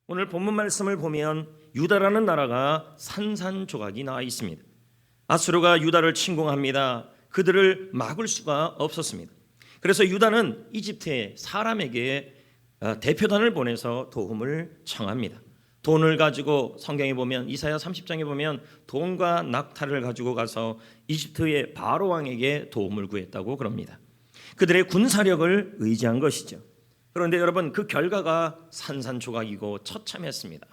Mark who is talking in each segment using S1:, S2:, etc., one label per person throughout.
S1: 오늘 본문 말씀을 보면 유다라는 나라가 산산조각이 나와 있습니다. 아수르가 유다를 침공합니다. 그들을 막을 수가 없었습니다. 그래서 유다는 이집트의 사람에게 대표단을 보내서 도움을 청합니다. 돈을 가지고 성경에 보면 이사야 30장에 보면 돈과 낙타를 가지고 가서 이집트의 바로 왕에게 도움을 구했다고 그럽니다. 그들의 군사력을 의지한 것이죠. 그런데 여러분, 그 결과가 산산조각이고 처참했습니다.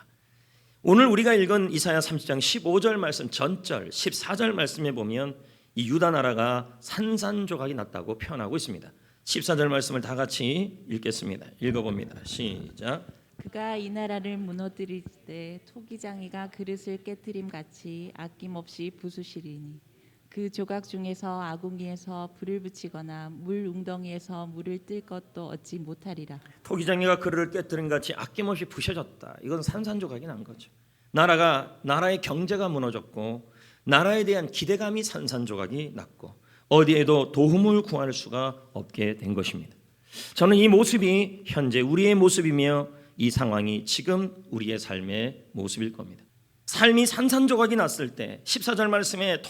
S1: 오늘 우리가 읽은 이사야 30장 15절 말씀 전절 14절 말씀에 보면 이 유다 나라가 산산조각이 났다고 표현하고 있습니다. 14절 말씀을 다 같이 읽겠습니다. 읽어봅니다. 시작.
S2: 그가 이 나라를 무너뜨릴 때 토기장이가 그릇을 깨트림 같이 아낌없이 부수시리니 그 조각 중에서 아궁이에서 불을 붙이거나 물 웅덩이에서 물을 뜰 것도 얻지 못하리라.
S1: 토기장이가 그릇을 깨뜨린 같이 아낌없이 부셔졌다. 이건 산산조각이 난 거죠. 나라의 경제가 무너졌고 나라에 대한 기대감이 산산조각이 났고 어디에도 도움을 구할 수가 없게 된 것입니다. 저는 이 모습이 현재 우리의 모습이며 이 상황이 지금 우리의 삶의 모습일 겁니다. 삶이 산산조각이 났을 때 14절 말씀에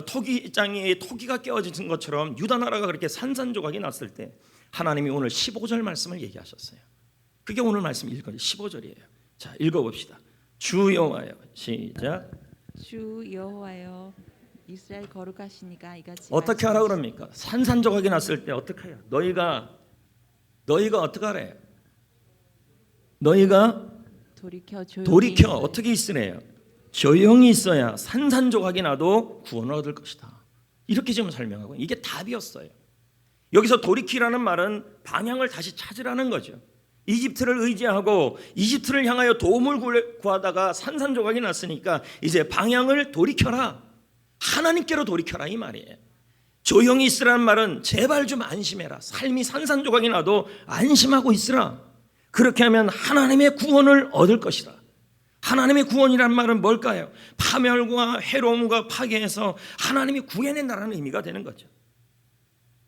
S1: 토기장이의 토기가 깨어진 것처럼 유다 나라가 그렇게 산산조각이 났을 때 하나님이 오늘 15절 말씀을 얘기하셨어요. 그게 오늘 말씀 읽은 15절이에요. 자, 읽어봅시다. 주 여호와여, 시작.
S2: 주 여호와여 이스라엘 거룩하시니가 이같이
S1: 어떻게 하라 그럽니까? 산산조각이 났을 때 어떻게 해요? 너희가 어떻게 하래요? 너희가 돌이켜 어떻게 있으래요? 조용히 있어야 산산조각이 나도 구원을 얻을 것이다. 이렇게 지금 설명하고 이게 답이었어요. 여기서 돌이키라는 말은 방향을 다시 찾으라는 거죠. 이집트를 의지하고 이집트를 향하여 도움을 구하다가 산산조각이 났으니까 이제 방향을 돌이켜라. 하나님께로 돌이켜라 이 말이에요. 조용히 있으라는 말은 제발 좀 안심해라. 삶이 산산조각이 나도 안심하고 있으라. 그렇게 하면 하나님의 구원을 얻을 것이다. 하나님의 구원이란 말은 뭘까요? 파멸과 해로움과 파괴에서 하나님이 구해낸다는 의미가 되는 거죠.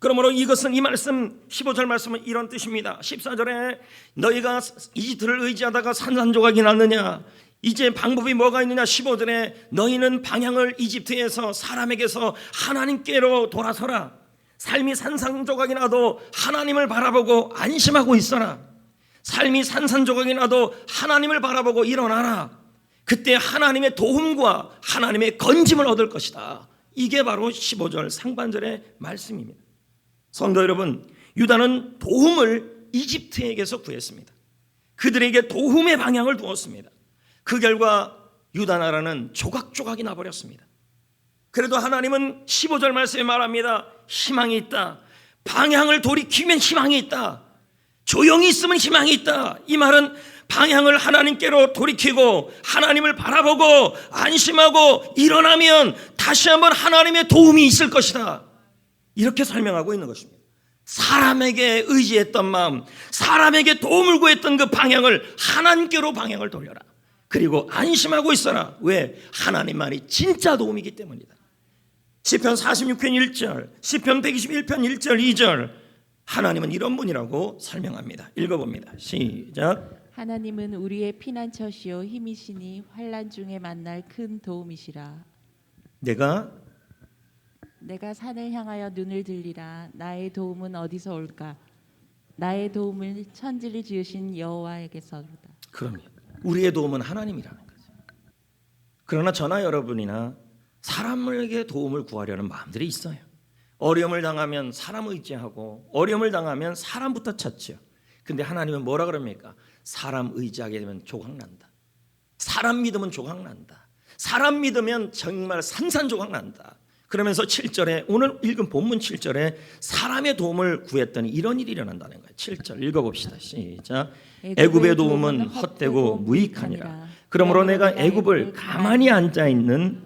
S1: 그러므로 이것은 이 말씀 15절 말씀은 이런 뜻입니다. 14절에 너희가 이집트를 의지하다가 산산조각이 났느냐? 이제 방법이 뭐가 있느냐? 15절에 너희는 방향을 이집트에서 사람에게서 하나님께로 돌아서라. 삶이 산산조각이 나도 하나님을 바라보고 안심하고 있어라. 삶이 산산조각이 나도 하나님을 바라보고 일어나라. 그때 하나님의 도움과 하나님의 건짐을 얻을 것이다. 이게 바로 15절 상반절의 말씀입니다. 성도 여러분, 유다는 도움을 이집트에게서 구했습니다. 그들에게 도움의 방향을 두었습니다. 그 결과 유다 나라는 조각조각이 나버렸습니다. 그래도 하나님은 15절 말씀에 말합니다. 희망이 있다. 방향을 돌이키면 희망이 있다. 조용히 있으면 희망이 있다. 이 말은 방향을 하나님께로 돌이키고 하나님을 바라보고 안심하고 일어나면 다시 한번 하나님의 도움이 있을 것이다. 이렇게 설명하고 있는 것입니다. 사람에게 의지했던 마음, 사람에게 도움을 구했던 그 방향을 하나님께로 방향을 돌려라. 그리고 안심하고 있어라. 왜? 하나님 말이 진짜 도움이기 때문이다. 시편 46편 1절, 시편 121편 1절 2절 하나님은 이런 분이라고 설명합니다. 읽어봅니다. 시작.
S2: 하나님은 우리의 피난처시요 힘이시니 환난 중에 만날 큰 도움이시라. 내가 산을 향하여 눈을 들리라. 나의 도움은 어디서 올까? 나의 도움을 천지를 지으신 여호와에게서로다.
S1: 그럼요. 우리의 도움은 하나님이라는 거죠. 그러나 저나 여러분이나 사람에게 도움을 구하려는 마음들이 있어요. 어려움을 당하면 사람 의지하고 어려움을 당하면 사람부터 찾죠. 근데 하나님은 뭐라 그럽니까? 사람 의지하게 되면 조각난다. 사람 믿으면 조각난다. 사람 믿으면 정말 산산조각난다. 그러면서 7절에 오늘 읽은 본문 7절에 사람의 도움을 구했더니 이런 일이 일어난다는 거예요. 7절 읽어봅시다. 시작. 애굽의 도움은 헛되고 무익하니라. 그러므로 내가 애굽을 가만히 앉은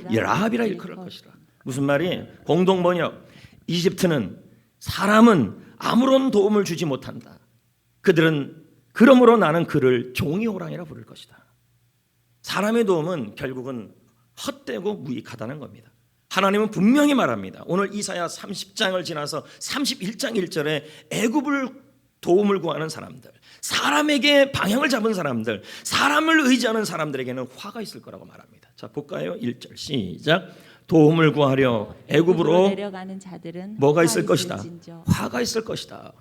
S1: 라합이라 일컬을 것이라. 무슨 말이에요? 공동번역. 이집트는 사람은 아무런 도움을 주지 못한다. 그들은 그러므로 나는 그를 종이 호랑이라 부를 것이다. 사람의 도움은 결국은 헛되고 무익하다는 겁니다. 하나님은 분명히 말합니다. 오늘 이사야 30장을 지나서 31장 1절에 애굽을 도움을 구하는 사람들, 사람에게 방향을 잡은 사람들, 사람을 의지하는 사람들에게는 화가 있을 거라고 말합니다. 자, 볼까요? 1절 시작. 도움을 구하려 애굽으로
S2: 내려가는 자들은
S1: 뭐가 있을 것이다?
S2: 있을진저.
S1: 화가 있을 것이다.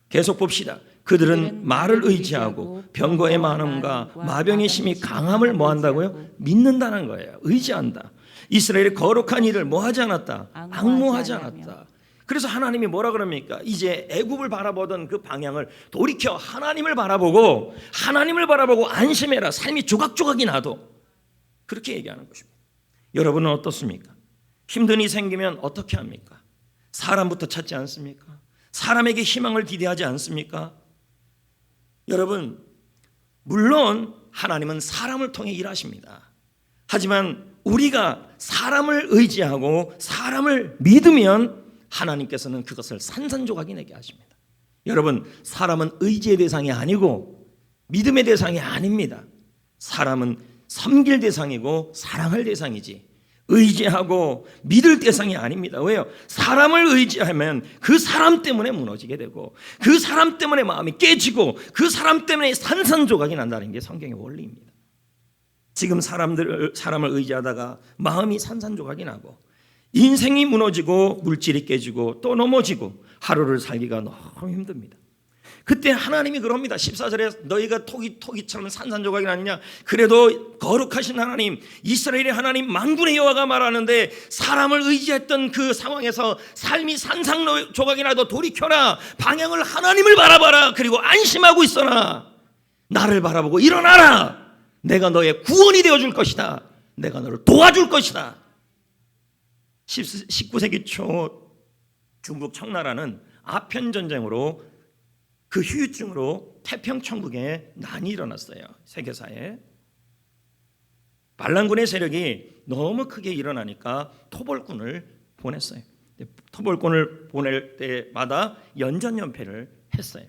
S1: 계속 봅시다. 그들은 말을 의지하고 병거의 많음과 마병의 심히 강함을 뭐 한다고요? 믿는다는 거예요. 의지한다. 이스라엘의 거룩한 일을 뭐 하지 않았다? 앙모하지 않았다. 그래서 하나님이 뭐라 그럽니까? 이제 애굽을 바라보던 그 방향을 돌이켜 하나님을 바라보고 안심해라. 삶이 조각조각이 나도 그렇게 얘기하는 것입니다. 여러분은 어떻습니까? 힘든 일이 생기면 어떻게 합니까? 사람부터 찾지 않습니까? 사람에게 희망을 기대하지 않습니까? 여러분, 물론 하나님은 사람을 통해 일하십니다. 하지만 우리가 사람을 의지하고 사람을 믿으면 하나님께서는 그것을 산산조각이 내게 하십니다. 여러분, 사람은 의지의 대상이 아니고 믿음의 대상이 아닙니다. 사람은 섬길 대상이고 사랑할 대상이지 의지하고 믿을 대상이 아닙니다. 왜요? 사람을 의지하면 그 사람 때문에 무너지게 되고 그 사람 때문에 마음이 깨지고 그 사람 때문에 산산조각이 난다는 게 성경의 원리입니다. 지금 사람을 의지하다가 마음이 산산조각이 나고 인생이 무너지고 물질이 깨지고 또 넘어지고 하루를 살기가 너무 힘듭니다. 그때 하나님이 그럽니다. 14절에 너희가 토기처럼 산산조각이 나느냐? 그래도 거룩하신 하나님, 이스라엘의 하나님 만군의 여호와가 말하는데 사람을 의지했던 그 상황에서 삶이 산산조각이 나도 돌이켜라. 방향을 하나님을 바라봐라. 그리고 안심하고 있어라. 나를 바라보고 일어나라. 내가 너의 구원이 되어줄 것이다. 내가 너를 도와줄 것이다. 19세기 초 중국 청나라는 아편전쟁으로 그 후유증으로 태평천국에 난이 일어났어요. 세계사에. 반란군의 세력이 너무 크게 일어나니까 토벌군을 보냈어요. 토벌군을 보낼 때마다 연전연패를 했어요.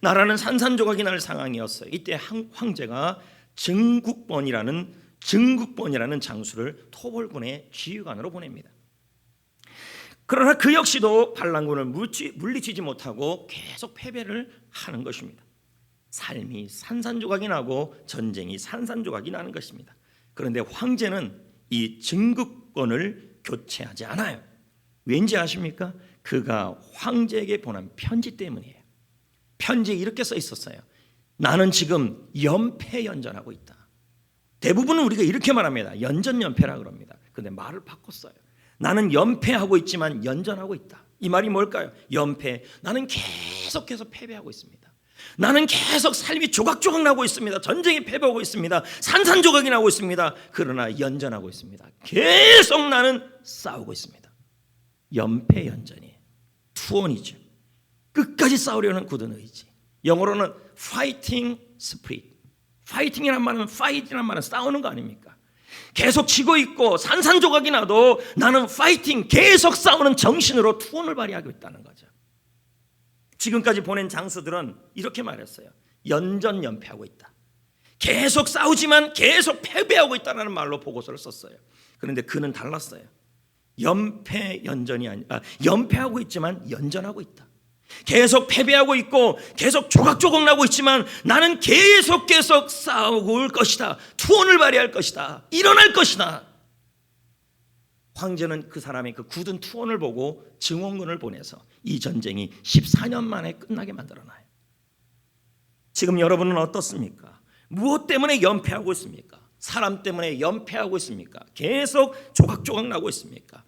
S1: 나라는 산산조각이 날 상황이었어요. 이때 황제가 증국본이라는 장수를 토벌군의 지휘관으로 보냅니다. 그러나 그 역시도 반란군을 물리치지 못하고 계속 패배를 하는 것입니다. 삶이 산산조각이 나고 전쟁이 산산조각이 나는 것입니다. 그런데 황제는 이 증국권을 교체하지 않아요. 왠지 아십니까? 그가 황제에게 보낸 편지 때문이에요. 편지에 이렇게 써 있었어요. 나는 지금 연패연전하고 있다. 대부분은 우리가 이렇게 말합니다. 연전연패라 그럽니다. 그런데 말을 바꿨어요. 나는 연패하고 있지만 연전하고 있다. 이 말이 뭘까요? 연패. 나는 계속해서 패배하고 있습니다. 나는 계속 삶이 조각조각 나고 있습니다. 전쟁에 패배하고 있습니다. 산산조각이 나고 있습니다. 그러나 연전하고 있습니다. 계속 나는 싸우고 있습니다. 연패연전이에요. 투혼이죠. 끝까지 싸우려는 굳은 의지. 영어로는 fighting spirit. fighting이란 말은 fight이란 말은 싸우는 거 아닙니까? 계속 지고 있고 산산조각이 나도 나는 파이팅, 계속 싸우는 정신으로 투혼을 발휘하고 있다는 거죠. 지금까지 보낸 장수들은 이렇게 말했어요. 연전연패하고 있다. 계속 싸우지만 계속 패배하고 있다는 말로 보고서를 썼어요. 그런데 그는 달랐어요. 연패하고 있지만 연전하고 있다. 계속 패배하고 있고 계속 조각조각 나고 있지만 나는 계속 싸울 것이다. 투혼을 발휘할 것이다. 일어날 것이다. 황제는 그 사람의 그 굳은 투혼을 보고 증원군을 보내서 이 전쟁이 14년 만에 끝나게 만들어놔요. 지금 여러분은 어떻습니까? 무엇 때문에 연패하고 있습니까? 사람 때문에 연패하고 있습니까? 계속 조각조각 나고 있습니까?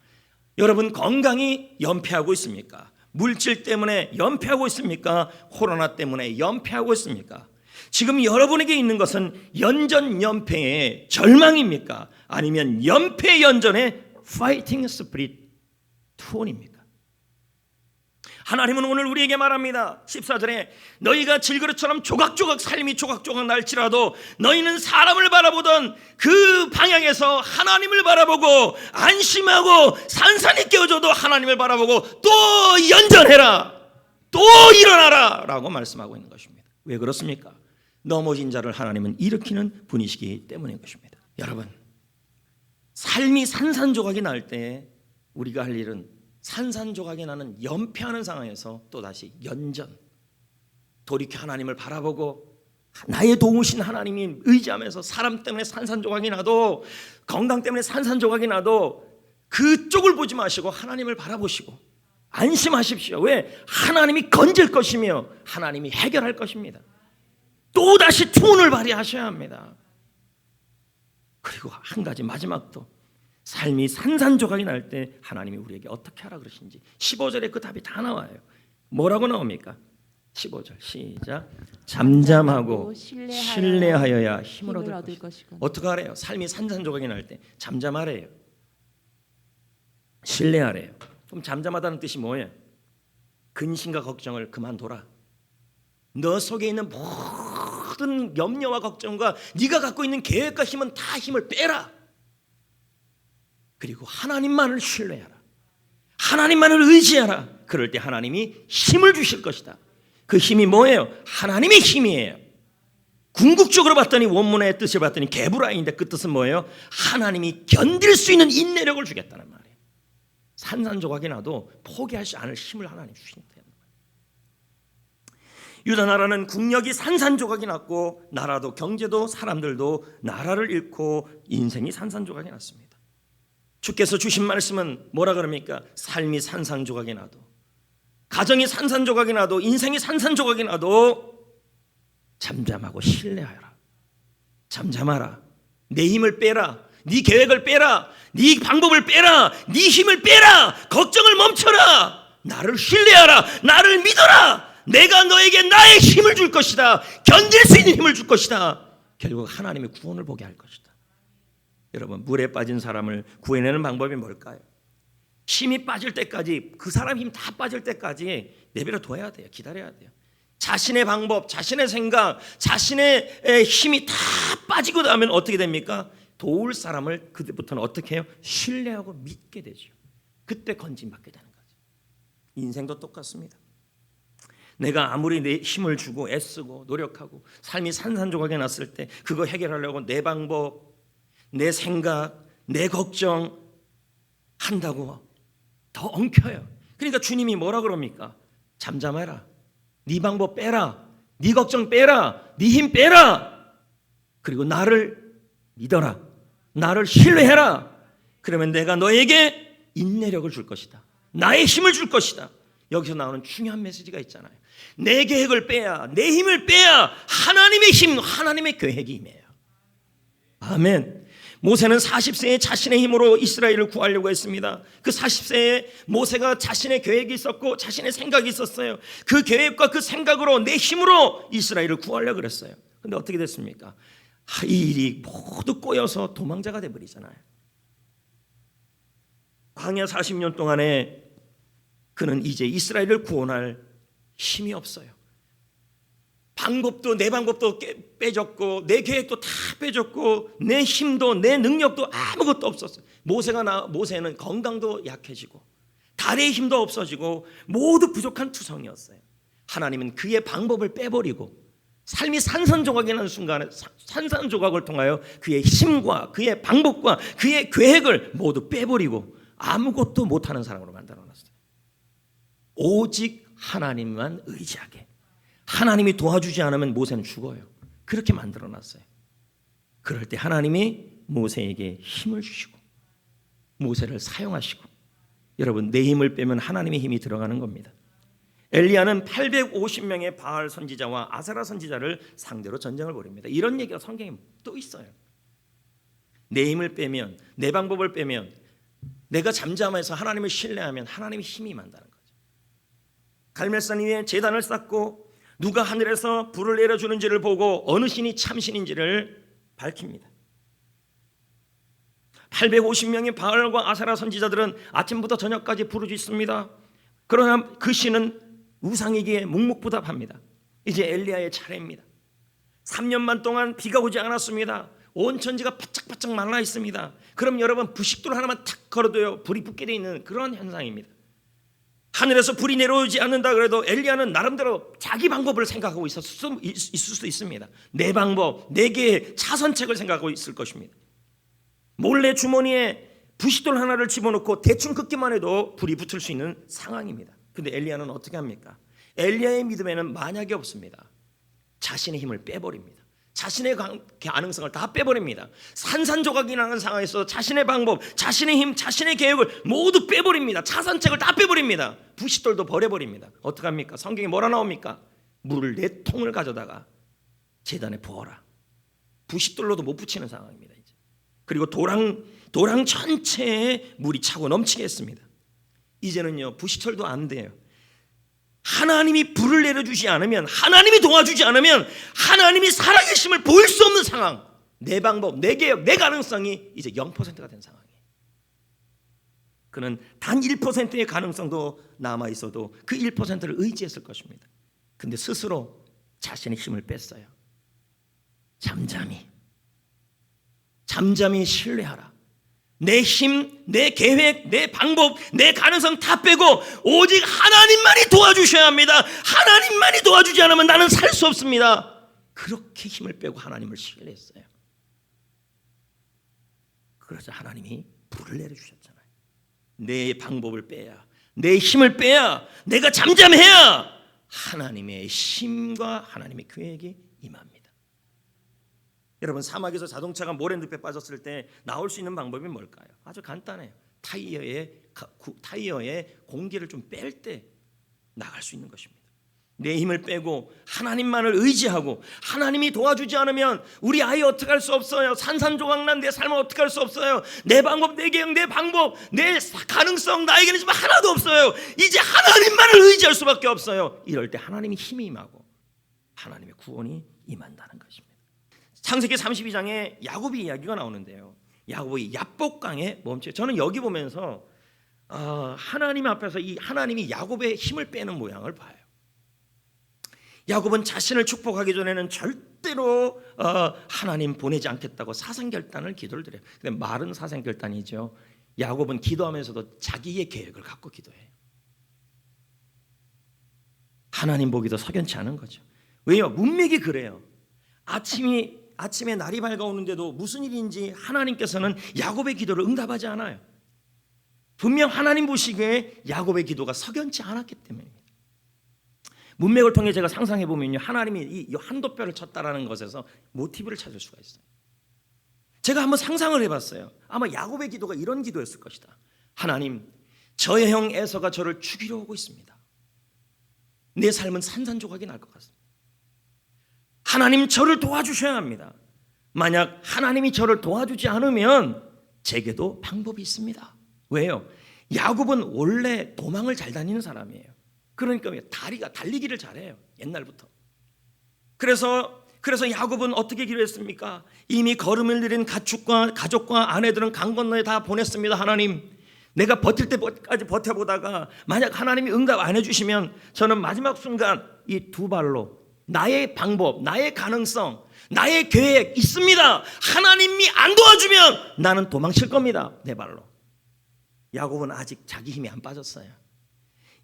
S1: 여러분 건강이 연패하고 있습니까? 물질 때문에 연패하고 있습니까? 코로나 때문에 연패하고 있습니까? 지금 여러분에게 있는 것은 연전연패의 절망입니까? 아니면 연패연전의 파이팅 스피릿 투혼입니까? 하나님은 오늘 우리에게 말합니다. 14절에 너희가 질그릇처럼 조각조각 삶이 조각조각 날지라도 너희는 사람을 바라보던 그 방향에서 하나님을 바라보고 안심하고 산산이 깨어져도 하나님을 바라보고 또 연전해라, 또 일어나라 라고 말씀하고 있는 것입니다. 왜 그렇습니까? 넘어진 자를 하나님은 일으키는 분이시기 때문인 것입니다. 여러분, 삶이 산산조각이 날 때 우리가 할 일은 산산조각이 나는 연패하는 상황에서 또다시 연전, 돌이켜 하나님을 바라보고 나의 도우신 하나님이 의지하면서 사람 때문에 산산조각이 나도 건강 때문에 산산조각이 나도 그쪽을 보지 마시고 하나님을 바라보시고 안심하십시오. 왜? 하나님이 건질 것이며 하나님이 해결할 것입니다. 또다시 투혼을 발휘하셔야 합니다. 그리고 한 가지 마지막도 삶이 산산조각이 날 때 하나님이 우리에게 어떻게 하라 그러신지 15절에 그 답이 다 나와요. 뭐라고 나옵니까? 15절 시작. 잠잠하고 신뢰하여야 힘을 얻을 것이고. 어떻게 하래요? 삶이 산산조각이 날 때 잠잠하래요. 신뢰하래요. 그럼 잠잠하다는 뜻이 뭐예요? 근심과 걱정을 그만둬라. 너 속에 있는 모든 염려와 걱정과 네가 갖고 있는 계획과 힘은 다 힘을 빼라. 그리고 하나님만을 신뢰하라. 하나님만을 의지하라. 그럴 때 하나님이 힘을 주실 것이다. 그 힘이 뭐예요? 하나님의 힘이에요. 궁극적으로 봤더니 원문의 뜻을 봤더니 게브라인데 그 뜻은 뭐예요? 하나님이 견딜 수 있는 인내력을 주겠다는 말이에요. 산산조각이 나도 포기하지 않을 힘을 하나님 주신다. 유다 나라는 국력이 산산조각이 났고 나라도 경제도 사람들도 나라를 잃고 인생이 산산조각이 났습니다. 주께서 주신 말씀은 뭐라 그럽니까? 삶이 산산조각이 나도 가정이 산산조각이 나도 인생이 산산조각이 나도 잠잠하고 신뢰하여라. 잠잠하라. 내 힘을 빼라. 네 계획을 빼라. 네 방법을 빼라. 네 힘을 빼라. 걱정을 멈춰라. 나를 신뢰하라. 나를 믿어라. 내가 너에게 나의 힘을 줄 것이다. 견딜 수 있는 힘을 줄 것이다. 결국 하나님의 구원을 보게 할 것이다. 여러분, 물에 빠진 사람을 구해내는 방법이 뭘까요? 힘이 빠질 때까지, 그 사람 힘 다 빠질 때까지 내버려 둬야 돼요. 기다려야 돼요. 자신의 방법, 자신의 생각, 자신의 힘이 다 빠지고 나면 어떻게 됩니까? 도울 사람을 그때부터는 어떻게 해요? 신뢰하고 믿게 되죠. 그때 건진받게 되는 거죠. 인생도 똑같습니다. 내가 아무리 내 힘을 주고 애쓰고 노력하고 삶이 산산조각이 났을 때 그거 해결하려고 내 방법, 내 생각, 내 걱정 한다고 더 엉켜요. 그러니까 주님이 뭐라 그럽니까? 잠잠해라. 네 방법 빼라. 네 걱정 빼라. 네 힘 빼라. 그리고 나를 믿어라. 나를 신뢰해라. 그러면 내가 너에게 인내력을 줄 것이다. 나의 힘을 줄 것이다. 여기서 나오는 중요한 메시지가 있잖아요. 내 계획을 빼야, 내 힘을 빼야 하나님의 힘, 하나님의 계획이 임해요. 아멘. 모세는 40세에 자신의 힘으로 이스라엘을 구하려고 했습니다. 그 40세에 모세가 자신의 계획이 있었고 자신의 생각이 있었어요. 그 계획과 그 생각으로 내 힘으로 이스라엘을 구하려고 그랬어요. 그런데 어떻게 됐습니까? 이 일이 모두 꼬여서 도망자가 돼버리잖아요. 광야 40년 동안에 그는 이제 이스라엘을 구원할 힘이 없어요. 방법도 내 방법도 빼졌고 내 계획도 다 빼졌고 내 힘도 내 능력도 아무것도 없었어요. 모세는 건강도 약해지고 다리의 힘도 없어지고 모두 부족한 투성이었어요. 하나님은 그의 방법을 빼버리고 삶이 산산조각이 나는 순간에 산산조각을 통하여 그의 힘과 그의 방법과 그의 계획을 모두 빼버리고 아무것도 못하는 사람으로 만들어놨어요. 오직 하나님만 의지하게. 하나님이 도와주지 않으면 모세는 죽어요. 그렇게 만들어놨어요. 그럴 때 하나님이 모세에게 힘을 주시고 모세를 사용하시고, 여러분, 내 힘을 빼면 하나님의 힘이 들어가는 겁니다. 엘리야는 850명의 바알 선지자와 아세라 선지자를 상대로 전쟁을 벌입니다. 이런 얘기가 성경에 또 있어요. 내 힘을 빼면, 내 방법을 빼면, 내가 잠잠해서 하나님을 신뢰하면 하나님의 힘이 임한다는 거죠. 갈멜산 위에 제단을 쌓고 누가 하늘에서 불을 내려주는지를 보고 어느 신이 참신인지를 밝힙니다. 850명의 바알과 아세라 선지자들은 아침부터 저녁까지 부르짖습니다. 그러나 그 신은 우상이기에 묵묵부답합니다. 이제 엘리야의 차례입니다. 3년만 동안 비가 오지 않았습니다. 온 천지가 바짝바짝 말라 있습니다. 그럼 여러분, 부식돌 하나만 탁 걸어도요 불이 붙게 돼 있는 그런 현상입니다. 하늘에서 불이 내려오지 않는다 그래도 엘리야는 나름대로 자기 방법을 생각하고 있을 수도 있습니다. 내 방법, 내 계획, 차선책을 생각하고 있을 것입니다. 몰래 주머니에 부싯돌 하나를 집어넣고 대충 긋기만 해도 불이 붙을 수 있는 상황입니다. 근데 엘리야는 어떻게 합니까? 엘리야의 믿음에는 만약이 없습니다. 자신의 힘을 빼버립니다. 자신의 가능성을 다 빼버립니다. 산산조각이 나는 상황에서 자신의 방법, 자신의 힘, 자신의 계획을 모두 빼버립니다. 차선책을 다 빼버립니다. 부싯돌도 버려버립니다. 어떡합니까? 성경에 뭐라 나옵니까? 물을 4통을 가져다가 제단에 부어라. 부싯돌로도 못 붙이는 상황입니다. 이제. 그리고 도랑 전체에 물이 차고 넘치게 했습니다. 이제는요, 부싯돌도 안 돼요. 하나님이 불을 내려주지 않으면, 하나님이 도와주지 않으면 하나님이 살아계심을 보일 수 없는 상황. 내 방법, 내 계획, 내 가능성이 이제 0%가 된 상황이에요. 그는 단 1%의 가능성도 남아있어도 그 1%를 의지했을 것입니다. 근데 스스로 자신의 힘을 뺐어요. 잠잠히 신뢰하라. 내 힘, 내 계획, 내 방법, 내 가능성 다 빼고 오직 하나님만이 도와주셔야 합니다. 하나님만이 도와주지 않으면 나는 살 수 없습니다. 그렇게 힘을 빼고 하나님을 신뢰했어요. 그래서 하나님이 불을 내려주셨잖아요. 내 방법을 빼야, 내 힘을 빼야, 내가 잠잠해야 하나님의 힘과 하나님의 계획이 임합니다. 여러분, 사막에서 자동차가 모래늪에 빠졌을 때 나올 수 있는 방법이 뭘까요? 아주 간단해요. 타이어에 공기를 좀 뺄 때 나갈 수 있는 것입니다. 내 힘을 빼고 하나님만을 의지하고 하나님이 도와주지 않으면 우리 아이 어떻게 할 수 없어요. 산산조각난 내 삶을 어떻게 할 수 없어요. 내 방법, 내 계획, 내 방법, 내 가능성 나에게는 지금 하나도 없어요. 이제 하나님만을 의지할 수밖에 없어요. 이럴 때 하나님이 힘이 임하고 하나님의 구원이 임한다는 것입니다. 창세기 32장에 야곱의 이야기가 나오는데요. 야곱이 야복강에 멈춰요. 저는 여기 보면서 하나님 앞에서 이 하나님이 야곱의 힘을 빼는 모양을 봐요. 야곱은 자신을 축복하기 전에는 절대로 하나님 보내지 않겠다고 사생결단을 기도를 드려요. 근데 말은 사생결단이죠. 야곱은 기도하면서도 자기의 계획을 갖고 기도해요. 하나님 보기도 석연치 않은 거죠. 왜요? 문맥이 그래요. 아침에 날이 밝아오는데도 무슨 일인지 하나님께서는 야곱의 기도를 응답하지 않아요. 분명 하나님 보시기에 야곱의 기도가 석연치 않았기 때문입니다. 문맥을 통해 제가 상상해 보면요, 하나님이 이 한도뼈를 쳤다라는 것에서 모티브를 찾을 수가 있어요. 제가 한번 상상을 해봤어요. 아마 야곱의 기도가 이런 기도였을 것이다. 하나님, 저의 형 에서가 저를 죽이려 오고 있습니다. 내 삶은 산산조각이 날 것 같습니다. 하나님, 저를 도와주셔야 합니다. 만약 하나님이 저를 도와주지 않으면 제게도 방법이 있습니다. 왜요? 야곱은 원래 도망을 잘 다니는 사람이에요. 그러니까 달리기를 잘해요. 옛날부터. 그래서 야곱은 어떻게 기도했습니까? 이미 걸음을 들인 가족과 아내들은 강 건너에 다 보냈습니다. 하나님, 내가 버틸 때까지 버텨보다가 만약 하나님이 응답 안 해주시면 저는 마지막 순간 이 두 발로 나의 방법, 나의 가능성, 나의 계획 있습니다. 하나님이 안 도와주면 나는 도망칠 겁니다. 내 발로. 야곱은 아직 자기 힘이 안 빠졌어요.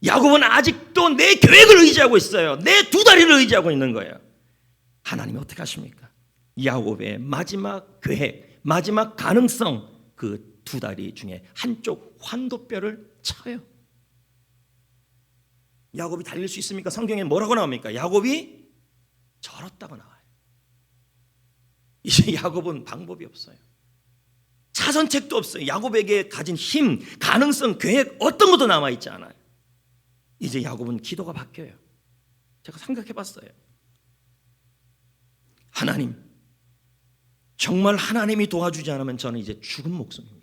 S1: 야곱은 아직도 내 계획을 의지하고 있어요. 내 두 다리를 의지하고 있는 거예요. 하나님이 어떻게 하십니까? 야곱의 마지막 계획, 마지막 가능성, 그 두 다리 중에 한쪽 환도뼈를 쳐요. 야곱이 달릴 수 있습니까? 성경에 뭐라고 나옵니까? 야곱이 절었다고 나와요. 이제 야곱은 방법이 없어요. 차선책도 없어요. 야곱에게 가진 힘, 가능성, 계획 어떤 것도 남아있지 않아요. 이제 야곱은 기도가 바뀌어요. 제가 생각해봤어요. 하나님, 정말 하나님이 도와주지 않으면 저는 이제 죽은 목숨입니다.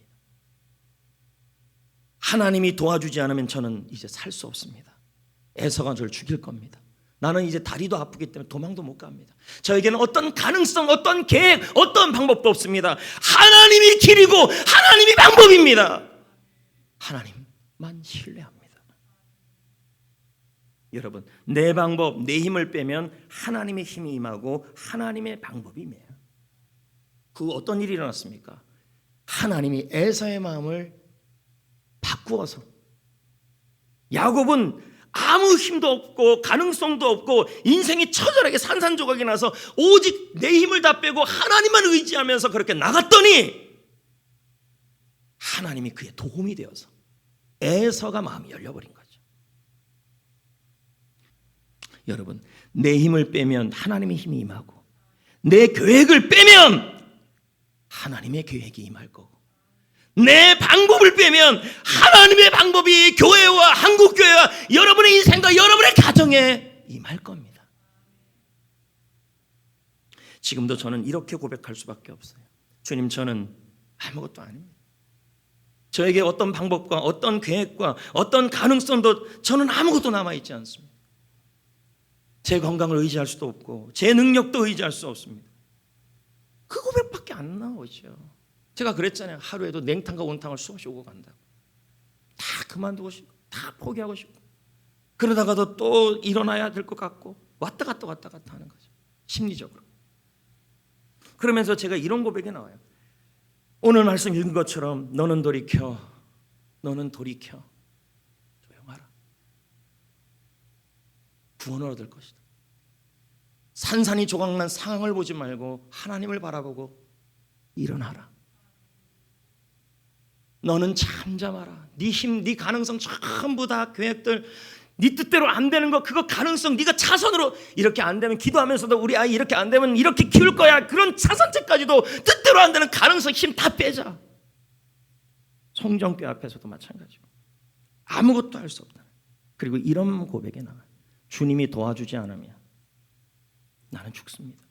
S1: 하나님이 도와주지 않으면 저는 이제 살 수 없습니다. 에서가 저를 죽일 겁니다. 나는 이제 다리도 아프기 때문에 도망도 못 갑니다. 저에게는 어떤 가능성, 어떤 계획, 어떤 방법도 없습니다. 하나님이 길이고 하나님이 방법입니다. 하나님만 신뢰합니다. 여러분, 내 방법, 내 힘을 빼면 하나님의 힘이 임하고 하나님의 방법이 임해요. 그 어떤 일이 일어났습니까? 하나님이 에서의 마음을 바꾸어서 야곱은 아무 힘도 없고 가능성도 없고 인생이 처절하게 산산조각이 나서 오직 내 힘을 다 빼고 하나님만 의지하면서 그렇게 나갔더니 하나님이 그의 도움이 되어서 에서가 마음이 열려버린 거죠. 여러분, 내 힘을 빼면 하나님의 힘이 임하고, 내 계획을 빼면 하나님의 계획이 임할 거고, 내 방법을 빼면 하나님의 방법이 교회와 한국교회와 여러분의 인생과 여러분의 가정에 임할 겁니다. 지금도 저는 이렇게 고백할 수밖에 없어요. 주님, 저는 아무것도 아닙니다. 저에게 어떤 방법과 어떤 계획과 어떤 가능성도 저는 아무것도 남아있지 않습니다. 제 건강을 의지할 수도 없고 제 능력도 의지할 수 없습니다. 그 고백밖에 안 나오죠. 제가 그랬잖아요. 하루에도 냉탕과 온탕을 수없이 오고 간다고. 다 그만두고 싶고 다 포기하고 싶고, 그러다가도 또 일어나야 될 것 같고 왔다 갔다 하는 거죠. 심리적으로. 그러면서 제가 이런 고백이 나와요. 오늘 말씀 읽은 것처럼 너는 돌이켜 조용하라. 구원을 얻을 것이다. 산산이 조각난 상황을 보지 말고 하나님을 바라보고 일어나라. 너는 잠잠하라. 네 힘, 네 가능성 전부 다 계획들, 네 뜻대로 안 되는 거, 그거 가능성 네가 차선으로 이렇게 안 되면, 기도하면서도 우리 아이 이렇게 안 되면 이렇게 키울 거야, 그런 차선책까지도 뜻대로 안 되는 가능성, 힘 다 빼자. 송정교 앞에서도 마찬가지고 아무것도 할 수 없다. 그리고 이런 고백이 나와요. 주님이 도와주지 않으면 나는 죽습니다.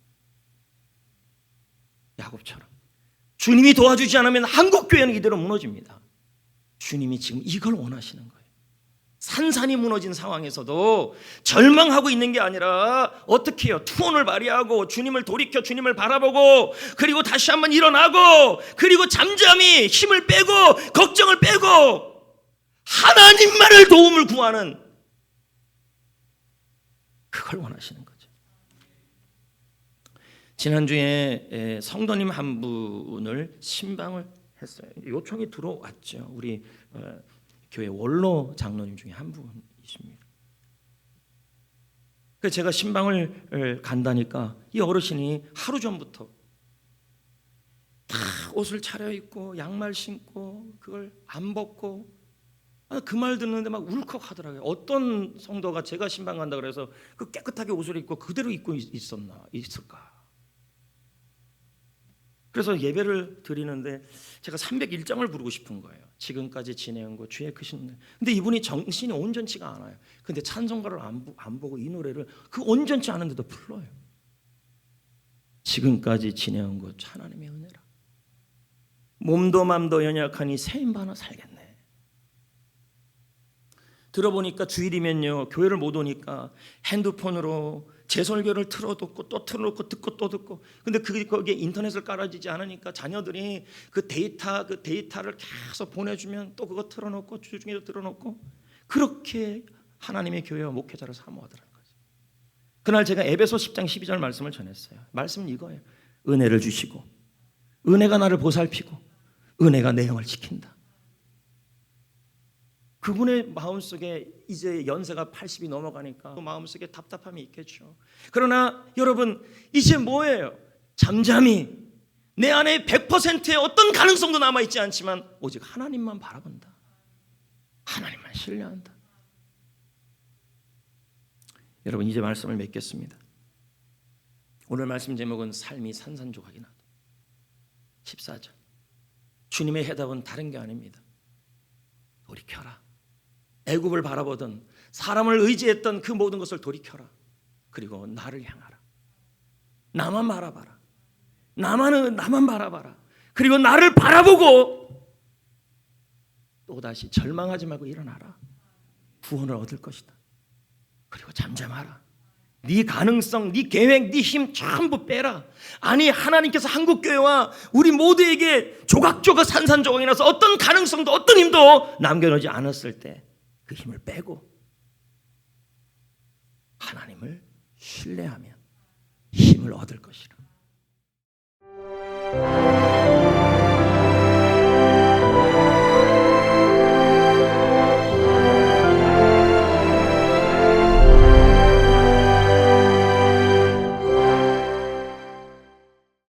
S1: 야곱처럼 주님이 도와주지 않으면 한국교회는 이대로 무너집니다. 주님이 지금 이걸 원하시는 거예요. 산산이 무너진 상황에서도 절망하고 있는 게 아니라 어떻게 해요? 투혼을 발휘하고 주님을 돌이켜 주님을 바라보고, 그리고 다시 한번 일어나고, 그리고 잠잠히 힘을 빼고 걱정을 빼고 하나님만을 도움을 구하는, 그걸 원하시는 거죠. 지난주에 성도님 한 분을 신방을 했어요. 요청이 들어왔죠. 우리 교회 원로 장로님 중에 한 분이십니다. 그래서 제가 신방을 간다니까 이 어르신이 하루 전부터 다 옷을 차려입고 양말 신고 그걸 안 벗고, 그 말 듣는데 막 울컥하더라고요. 어떤 성도가 제가 신방 간다 그래서 그 깨끗하게 옷을 입고 그대로 입고 있을까? 그래서 예배를 드리는데 제가 301장을 부르고 싶은 거예요. 지금까지 지내온 거 주의 크신 날. 근데 이분이 정신이 온전치가 않아요. 근데 찬송가를 안 보고 이 노래를 그 온전치 않은데도 불러요. 지금까지 지내온 것 하나님의 은혜라. 몸도 맘도 연약하니 새인바 하나 살겠네. 들어보니까 주일이면요, 교회를 못 오니까 핸드폰으로 제 설교를 틀어놓고 또 틀어놓고 듣고 또 듣고, 근데 거기에 인터넷을 깔아주지 않으니까 자녀들이 그 데이터를 계속 보내주면 또 그거 틀어놓고 주중에도 틀어놓고, 그렇게 하나님의 교회와 목회자를 사모하더라는 거죠. 그날 제가 에베소 10장 12절 말씀을 전했어요. 말씀은 이거예요. 은혜를 주시고 은혜가 나를 보살피고 은혜가 내 영을 지킨다. 그분의 마음속에 이제 연세가 80이 넘어가니까 그 마음속에 답답함이 있겠죠. 그러나 여러분, 이제 뭐예요? 잠잠히 내 안에 100%의 어떤 가능성도 남아있지 않지만 오직 하나님만 바라본다. 하나님만 신뢰한다. 여러분, 이제 말씀을 맺겠습니다. 오늘 말씀 제목은 삶이 산산조각이 나도. 14절. 주님의 해답은 다른 게 아닙니다. 돌이켜라. 애굽을 바라보던, 사람을 의지했던 그 모든 것을 돌이켜라. 그리고 나를 향하라. 나만 바라봐라. 나만 바라봐라. 그리고 나를 바라보고 또다시 절망하지 말고 일어나라. 구원을 얻을 것이다. 그리고 잠잠하라. 네 가능성, 네 계획, 네 힘 전부 빼라. 아니, 하나님께서 한국교회와 우리 모두에게 조각조각 산산조각이 나서 어떤 가능성도 어떤 힘도 남겨놓지 않았을 때 그 힘을 빼고 하나님을 신뢰하면 힘을 얻을 것이라.